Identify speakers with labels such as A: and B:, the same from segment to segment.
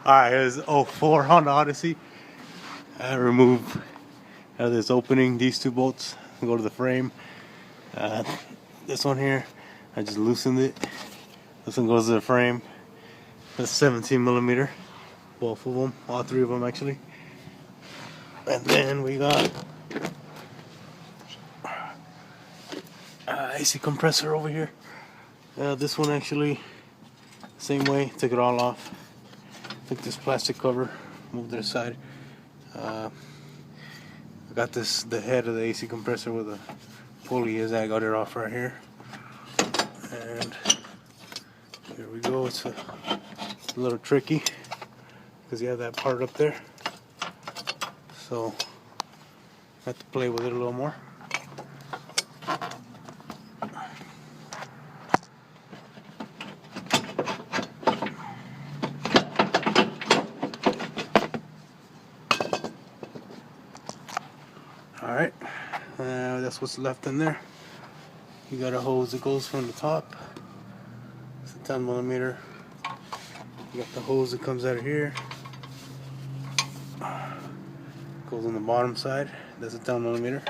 A: Alright, here's 04 Honda Odyssey. I remove out of this opening these two bolts, go to the frame. This one here, I just loosened it. This one goes to the frame. That's 17 millimeter, both of them, all three of them actually. And then we got AC compressor over here. This one actually, same way, took it all off. Took this plastic cover, moved it aside. I got the head of the AC compressor with a pulley is. I got it off right here. And here we go. It's a little tricky because you have that part up there. So I have to play with it a little more. Alright, that's what's left in there. You got a hose that goes from the top. It's a 10 millimeter. You got the hose that comes out of here. Goes on the bottom side. That's a 10 millimeter.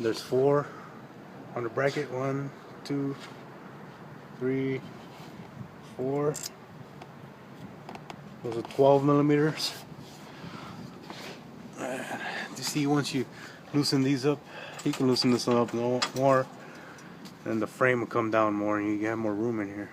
A: There's 4 on the bracket. 1, 2, 3, 4. Those are 12 millimeters. You see, once you loosen these up, you can loosen this one up more, and the frame will come down more, and you have more room in here.